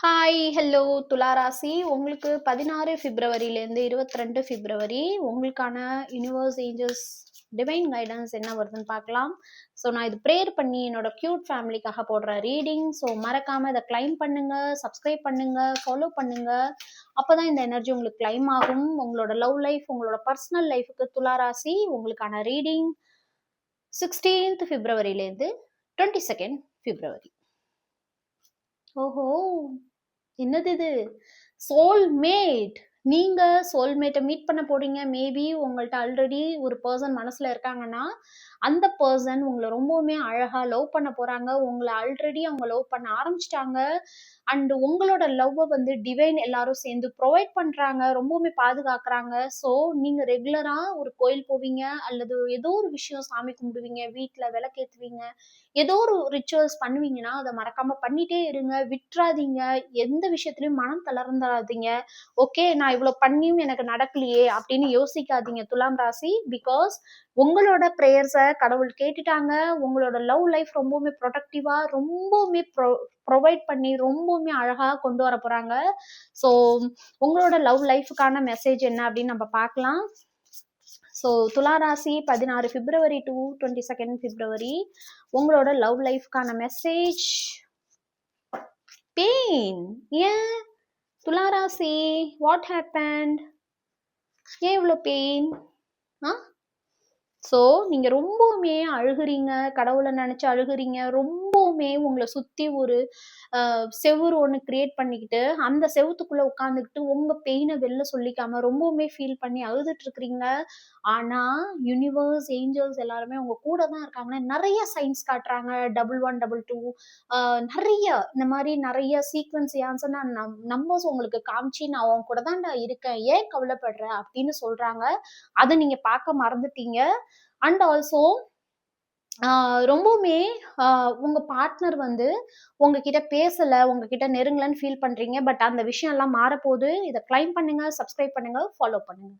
Hi, hello துளாராசி. உங்களுக்கு 16 பிப்ரவரியிலேருந்து 22 பிப்ரவரி உங்களுக்கான யூனிவர்ஸ் ஏஞ்சல்ஸ் டிவைன் கைடன்ஸ் என்ன வருதுன்னு பார்க்கலாம். ஸோ நான் இது ப்ரேயர் பண்ணி என்னோட க்யூட் ஃபேமிலிக்காக போடுற ரீடிங். ஸோ மறக்காமல் இதை கிளைம் பண்ணுங்க, சப்ஸ்கிரைப் பண்ணுங்க, ஃபாலோ பண்ணுங்க. அப்போ தான் இந்த எனர்ஜி உங்களுக்கு கிளைம் ஆகும். உங்களோட லவ் லைஃப், உங்களோட பர்சனல் லைஃபுக்கு துளாராசி உங்களுக்கான ரீடிங் 16th பிப்ரவரியிலேருந்து 22nd பிப்ரவரி. ஓஹோ! என்னது இது? சோல்மேட். நீங்க சோல்மேட்ட மீட் பண்ண போறீங்க. மேபி உங்கள்ட்ட ஆல்ரெடி ஒரு பெர்சன் மனசுல இருக்காங்கன்னா, அந்த பெர்சன் உங்கள ரொம்பவுமே அழகா லவ் பண்ண போறாங்க. உங்கள ஆல்ரெடி அவங்க லவ் பண்ண ஆரம்பிச்சுட்டாங்க. அண்ட் உங்களோட லவ்வ வந்து டிவைன் எல்லாரும் சேர்ந்து ப்ரொவைட் பண்றாங்க. ரொம்பவுமே பாதுகாக்குறாங்க. ஸோ நீங்க ரெகுலரா ஒரு கோயில் போவீங்க, அல்லது ஏதோ ஒரு விஷயம் சாமி கும்பிடுவீங்க, வீட்ல விளக்கேத்துவீங்க. ஏதோ ஒரு ரிச்சுவல்ஸ் பண்ணுவீங்கன்னா, அத மறக்காம பண்ணிட்டே இருங்க. விட்றாதீங்க. எந்த விஷயத்திலயும் மனம் தளர்ந்துராதீங்க. ஓகே, நான் இவ்ளோ பண்ணியும் எனக்கு நடக்கலையே அப்படின்னு யோசிக்காதீங்க துலாம் ராசி. பிகாஸ் உங்களோட பிரேயர்ஸ கடவுள் கேட்டுட்டாங்க. உங்களோட லவ் லைஃப் ரொம்பவுமே ப்ரொடக்டிவா, ரொம்பவுமே ப்ரொவைட் பண்ணி ரொம்பவுமே அழகா கொண்டு வர போறாங்க. ஸோ உங்களோட லவ் லைஃப்க்கான மெசேஜ் என்ன அப்படின்னு நம்ம பார்க்கலாம். ஸோ துளாராசி 16 பிப்ரவரி டு 22 பிப்ரவரி உங்களோட லவ் லைஃப்க்கான மெசேஜ் பெயின். ஏன் துளாராசி, வாட் ஹேப்பன்ட்? ஏன் இவ்வளோ பெயின்? ஸோ நீங்க ரொம்பவுமே அழுகுறீங்க, கடவுளை நினைச்சு அழுகுறீங்க. ரொம்பவுமே உங்களை சுத்தி ஒரு செவுரு ஒன்று கிரியேட் பண்ணிக்கிட்டு, அந்த செவுத்துக்குள்ள உட்காந்துக்கிட்டு உங்க பெயினை வெளில சொல்லிக்காம ரொம்பவுமே ஃபீல் பண்ணி அழுதுட்டு இருக்கிறீங்க. ஆனா யூனிவர்ஸ் ஏஞ்சல்ஸ் எல்லாருமே உங்க கூட தான் இருக்காங்க. நிறைய சயின்ஸ் காட்டுறாங்க. 1122 நிறைய இந்த மாதிரி நிறைய சீக்வன்ஸ் ஆன்சர் நம்பர்ஸ் உங்களுக்கு காமிச்சு, நான் உன் கூட தான்டா இருக்கேன், ஏன் கவலைப்படுற அப்படின்னு சொல்றாங்க. அதை நீங்க பார்க்க மறந்துட்டீங்க. அண்ட் ஆல்சோ ரொம்பவுமே உங்க பார்ட்னர் வந்து உங்ககிட்ட பேசல, உங்ககிட்ட நெருங்கலன்னு ஃபீல் பண்றீங்க. பட் அந்த விஷயம் எல்லாம் மாறப்போகுது. இதை கிளைம் பண்ணுங்க, சப்ஸ்கிரைப் பண்ணுங்க, ஃபாலோ பண்ணுங்க.